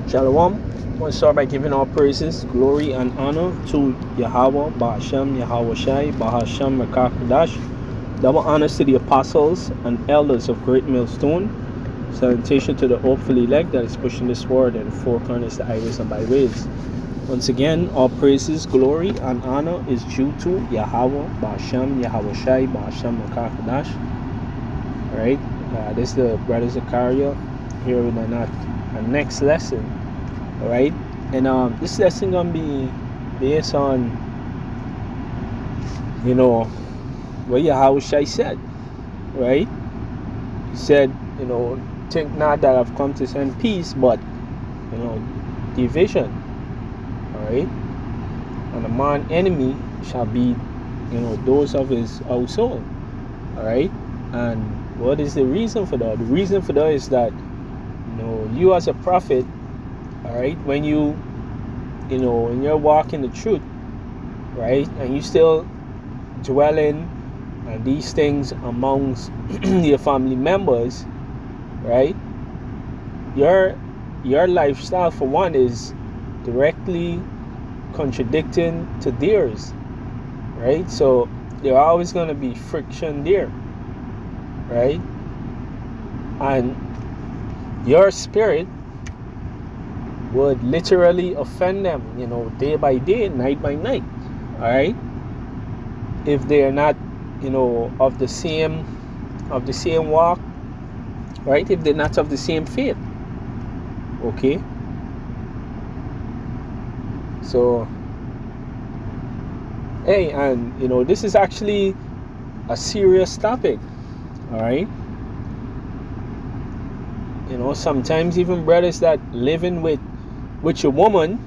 Shalom. I want to start by giving all praises, glory, and honor to Yahweh, Bahashem, Yahweh Shai, Bahashem, Rakakadash. Double honors to the apostles and elders of Great Millstone. Salutation to the hopeful elect that is pushing this forward and four corners, the highways and byways. Once again, all praises, glory, and honor is due to Yahweh, Bahashem, Yahweh Shai, Bahashem, Rakakadash. Alright, this is the brother Zakaria here with our next lesson. Alright, and this lesson gonna be based on, what Yahweh Shai said, right? He said, think not that I've come to send peace, but division. Alright, and a man enemy shall be, those of his household. Alright, and what is the reason for that? The reason for that is that you as a prophet, alright, when when you're walking the truth, right, and you still dwelling and these things amongst your family members, right, your lifestyle for one is directly contradicting to theirs, right? So there's always going to be friction there, right? And your spirit would literally offend them, day by day, night by night, all right? If they are not, of the same walk, right? If they're not of the same faith, okay? So, hey, and this is actually a serious topic, all right? Sometimes even brothers that living with your woman,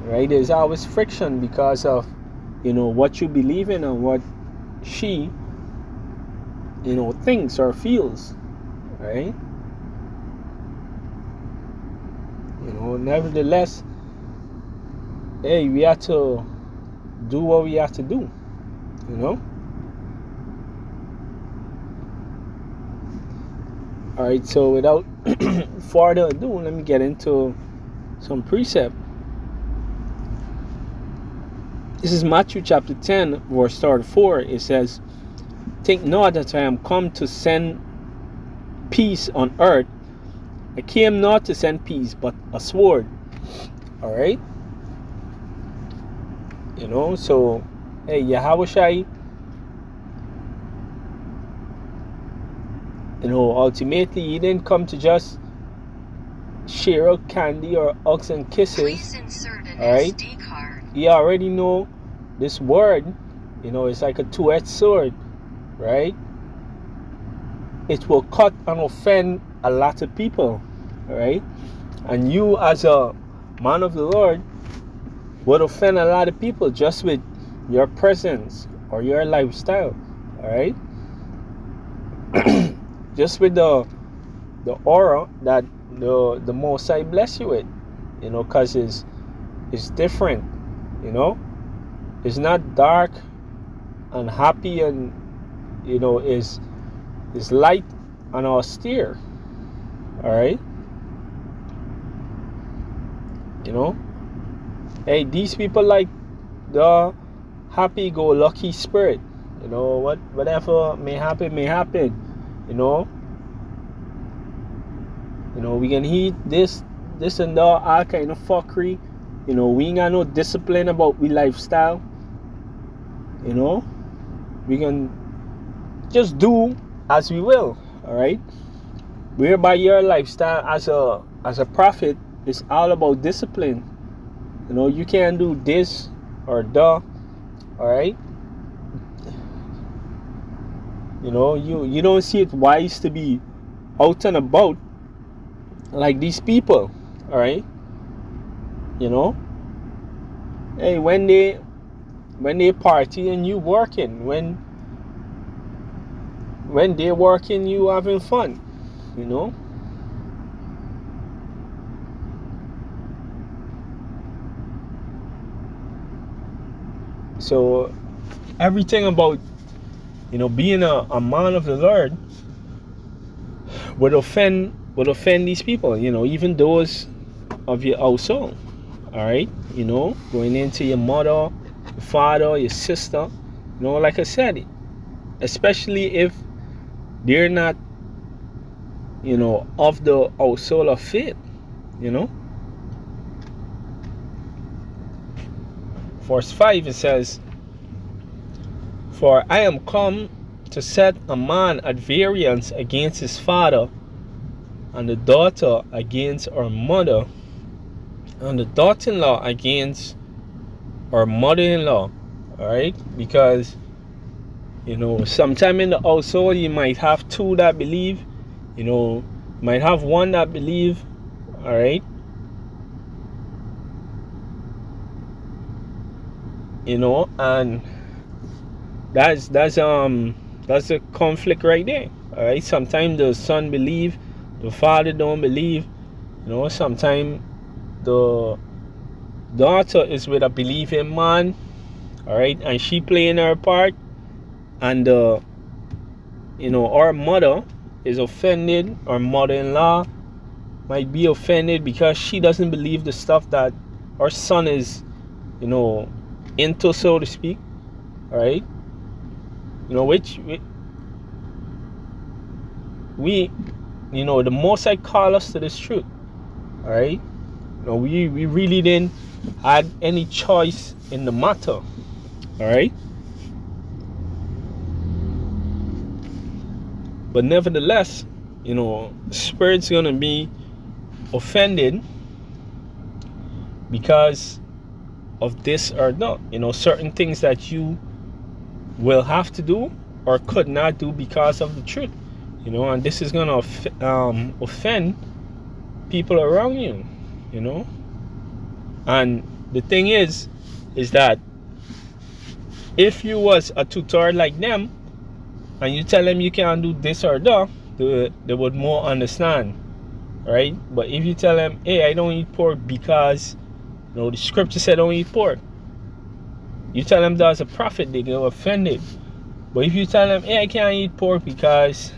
right, there's always friction because of what you believe in and what she thinks or feels, right? Nevertheless, hey, we have to do what we have to do, Alright, so without further ado, let me get into some precept. This is Matthew chapter 10, verse 34. It says, "Think not that I am come to send peace on earth. I came not to send peace, but a sword." Alright? So, hey, Yahweh Shai, ultimately, he didn't come to just share out candy or hugs and kisses. Alright? You already know this word, it's like a two-edged sword, right? It will cut and offend a lot of people, alright? And you, as a man of the Lord, would offend a lot of people just with your presence or your lifestyle, alright? Just with the aura that the Most High bless you with, because it's different, it's not dark and happy and is light and austere, all right? Hey, these people like the happy-go-lucky spirit, whatever may happen. We can eat this and that, all kind of fuckery. We ain't got no discipline about we lifestyle. We can just do as we will, alright? Whereby your lifestyle as a prophet is all about discipline. You can't do this or that, alright? You don't see it wise to be out and about like these people, alright? Hey, when they party and you working, when they working, you having fun, So everything about being a man of the Lord would offend these people, even those of your household. All right, going into your mother, your father, your sister. Like I said, especially if they're not, of the household of faith. Verse 5, it says, "For I am come to set a man at variance against his father, and the daughter against her mother, and the daughter-in-law against her mother-in-law." All right, because sometime in the household you might have two that believe, might have one that believe. All right, and that's a conflict right there. All right, sometimes the son believe, the father don't believe. Sometimes the daughter is with a believing man, all right, and she playing her part, and our mother is offended. Our mother-in-law might be offended because she doesn't believe the stuff that our son is into, so to speak. All right, which we the Most High call us to this truth. All right, we really didn't had any choice in the matter. All right, but nevertheless, spirit's gonna be offended because of this or that. Certain things that you will have to do or could not do because of the truth. And this is gonna offend people around you. And the thing is that if you was a tutor like them and you tell them you can't do this or that, they would more understand, right? But if you tell them, hey, I don't eat pork because the scripture said don't eat pork, you tell them that's a prophet, they get offended. But if you tell them, hey, I can't eat pork because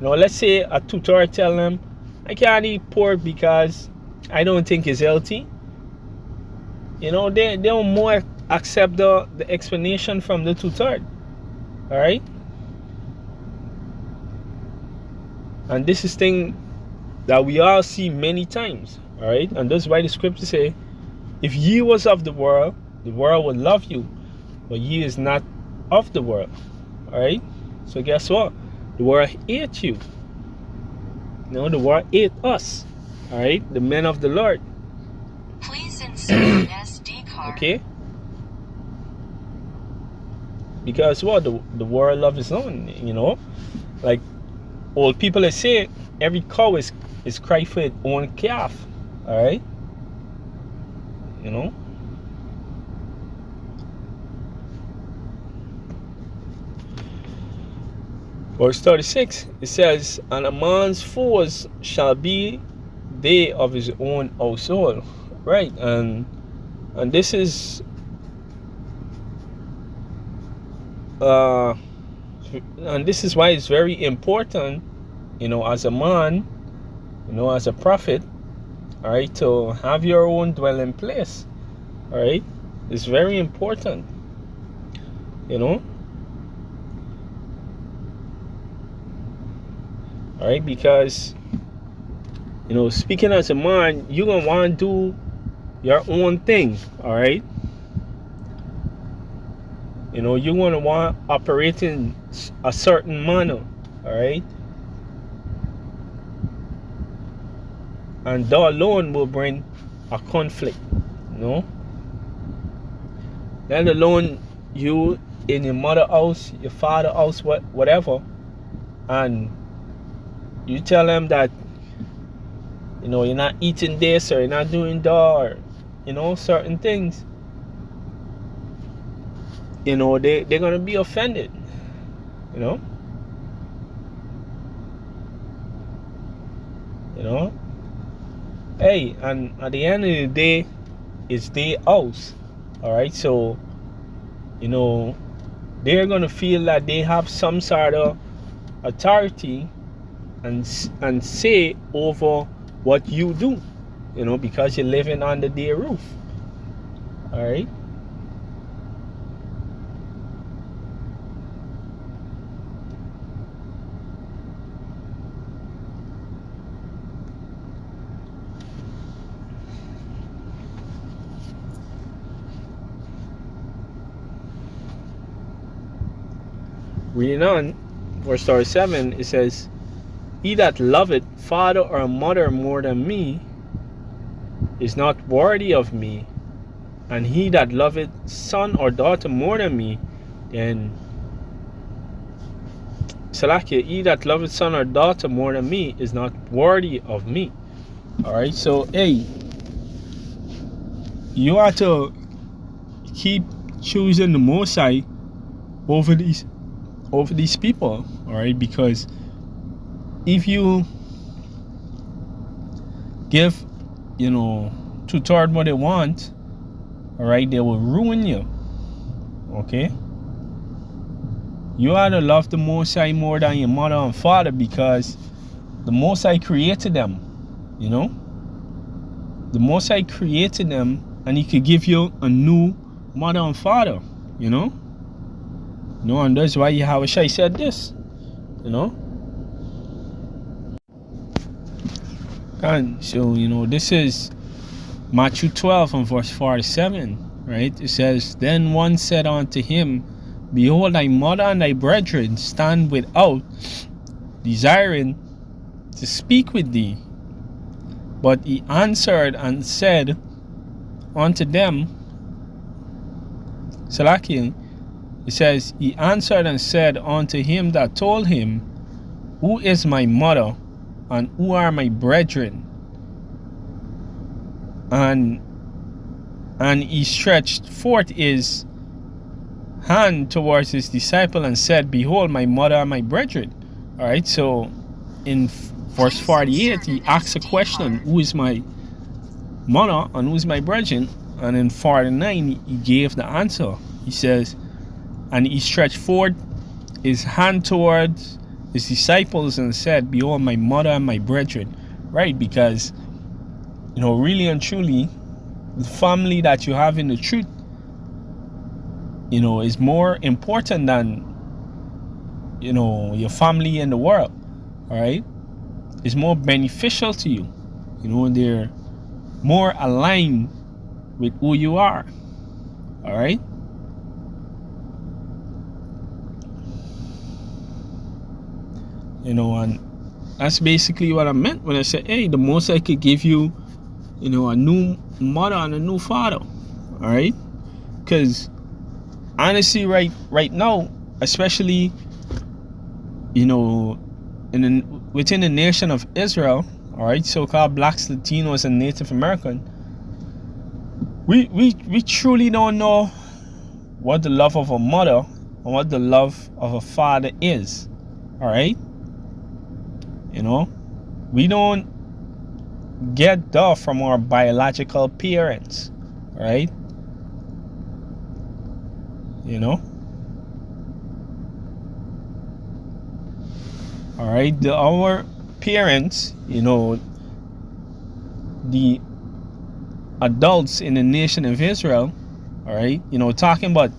let's say a tutor tell them, I can't eat pork because I don't think it's healthy, they'll more accept the explanation from the tutor. All right, and this is thing that we all see many times. All right, and that's why the scripture say, if ye was of the world would love you, but ye is not of the world. All right, so guess what? The world hate you. The world hate us. All right, the men of the Lord. Please insert an SD card. Okay, because what? The world love his own. Like old people they say, every cow is cry for its own calf. All right, Verse 36, it says, "And a man's foes shall be they of his own household." Right, and this is why it's very important, as a man, as a prophet, all right, to have your own dwelling place. All right, it's very important. All right, because speaking as a man, you're gonna want to do your own thing. All right, you're gonna want to operate in a certain manner. All right, and that alone will bring a conflict. Let alone you in your mother house, your father house, whatever, and you tell them that you're not eating this or you're not doing that, or certain things, they're gonna be offended. Hey, and at the end of the day, it's their house. All right, so they're gonna feel that they have some sort of authority and say over what you do. because you're living under their roof. All right. Reading on, verse 37, it says, "He that loveth father or mother more than me is not worthy of me, and he that loveth son or daughter more than me, then Salakia, he that loveth son or daughter more than me is not worthy of me." Alright, so hey, you have to keep choosing the Most High over these people, alright, because if you give, 2/3 what they want, alright, they will ruin you. Okay? You ought to love the Most High more than your mother and father, because the Most High created them. The Most High created them, and He could give you a new mother and father. And that's why Yahushua said this. And so this is Matthew 12 and verse 47, right? It says, "Then one said unto him, Behold, thy mother and thy brethren stand without, desiring to speak with thee. But he answered and said unto them," Salakia, it says, "He answered and said unto him that told him, Who is my mother, and who are my brethren? And he stretched forth his hand towards his disciple and said, Behold, my mother and my brethren." All right, so in verse 48, he asks a question, who is my mother and who is my brethren? And in 49, he gave the answer. He says, "And he stretched forth his hand towards his disciples and said, Behold, my mother and my brethren." Right, because, really and truly, the family that you have in the truth, is more important than, your family in the world. All right? It's more beneficial to you. They're more aligned with who you are. All right? And that's basically what I meant when I said, hey, the Most I could give you, a new mother and a new father. All right? Because honestly, right now, especially, within the nation of Israel, all right, so-called blacks, Latinos, and Native American, we truly don't know what the love of a mother and what the love of a father is. All right? We don't get that from our biological parents. All right? All right, our parents, the adults in the nation of Israel, all right, talking about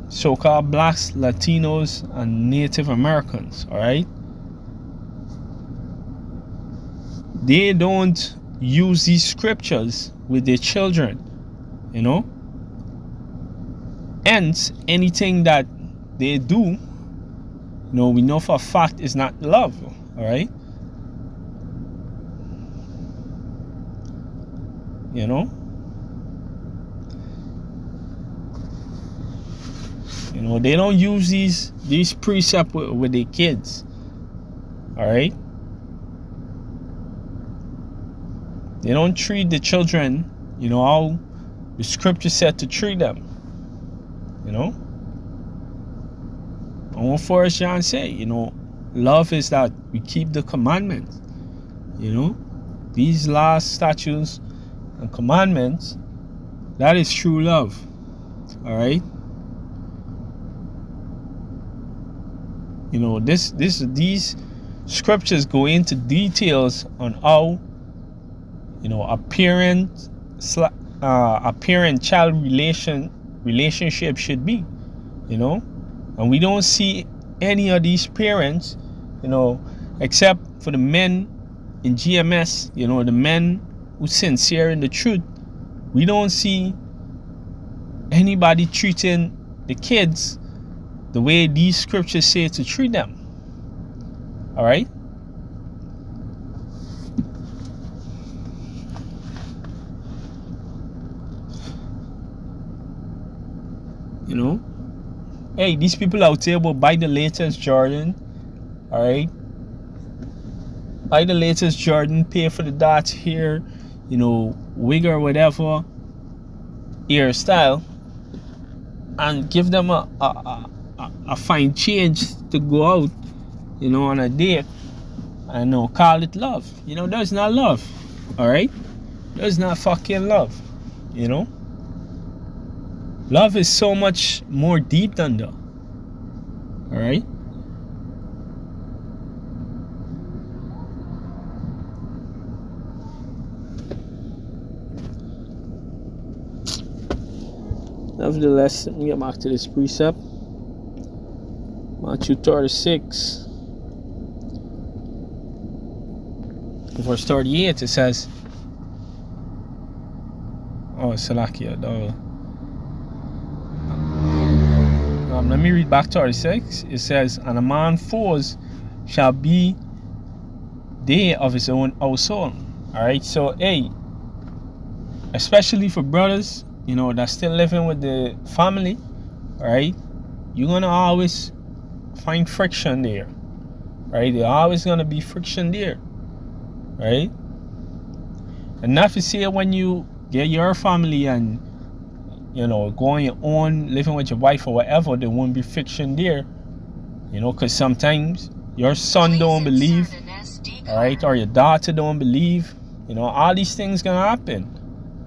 so-called blacks, Latinos, and Native Americans, all right, they don't use these scriptures with their children, Hence, anything that they do, we know for a fact is not love. All right? They don't use these precepts with their kids. All right? They don't treat the children, how the scripture said to treat them. And what 1 John say, love is that we keep the commandments. These last statutes and commandments, that is true love. All right? These scriptures go into details on how, a parent-child relationship should be, and we don't see any of these parents, except for the men in GMS, the men who sincere in the truth. We don't see anybody treating the kids the way these scriptures say to treat them. All right. Hey, these people out there will buy the latest Jordan. All right. Buy the latest Jordan, pay for the dots here, wig or whatever hairstyle, and give them a fine change to go out, on a date, and call it love. That's not love. All right, that's not fucking love. Love is so much more deep than that. All right. Nevertheless, let me get back to this precept. Matthew 36, verse 38, it says, Salakia, let me read back 36. It says, and a man's foes shall be they of his own household. Alright, so hey, especially for brothers, that's still living with the family, alright, you're gonna always find friction there. Right? There's always gonna be friction there. Right? And not to say when you get your family and go on your own, living with your wife or whatever, there won't be friction there. Because sometimes your son don't believe, all right, or your daughter don't believe. All these things gonna happen,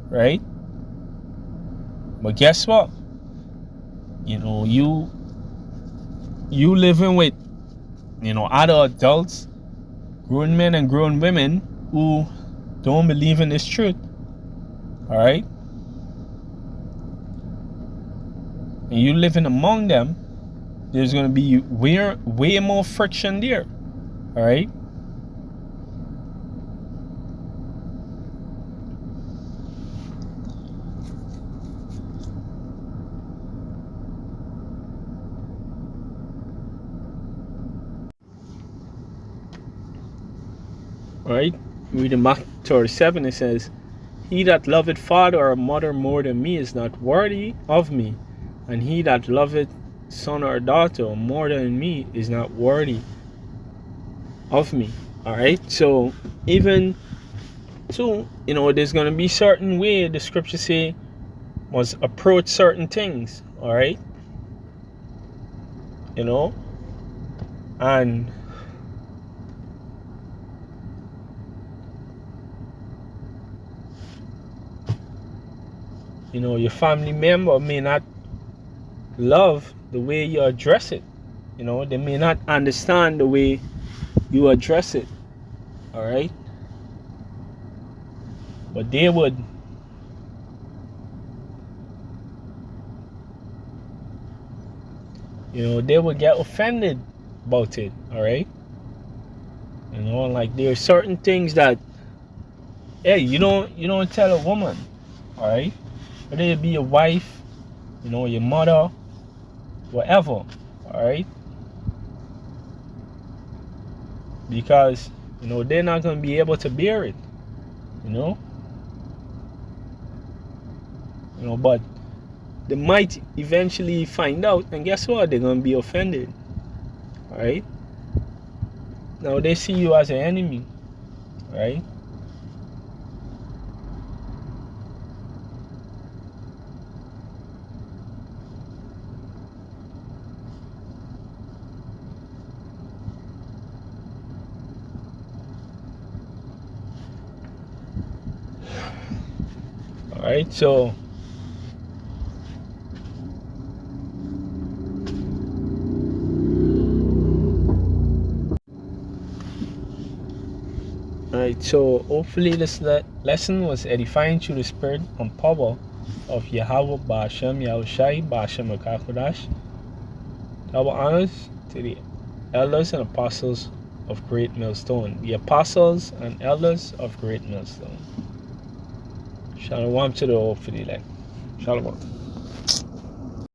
right? But guess what? You living with other adults, grown men and grown women who don't believe in this truth, all right? And you living among them, there's going to be way more friction there, all right? All right, reading Mark 37, it says, he that loveth father or mother more than me is not worthy of me, and he that loveth son or daughter more than me is not worthy of me. All right, so even so, there's going to be certain way the scripture say must approach certain things. All right, and your family member may not love the way you address it. They may not understand the way you address it. All right, but they would they would get offended about it. All right, like there are certain things that, hey, you don't tell a woman. All right, whether it be your wife, your mother, whatever, all right? Because, they're not going to be able to bear it, but they might eventually find out, and guess what? They're going to be offended, all right? Now they see you as an enemy, right? All right, so Alright, so hopefully this lesson was edifying through the spirit and power of Yahweh Ba'ashem Yahushai Ba'ashem Akakodash. Our honors to the elders and apostles of Great Millstone. The apostles and elders of Great Millstone. Shalom to the whole for the elect. Shalom.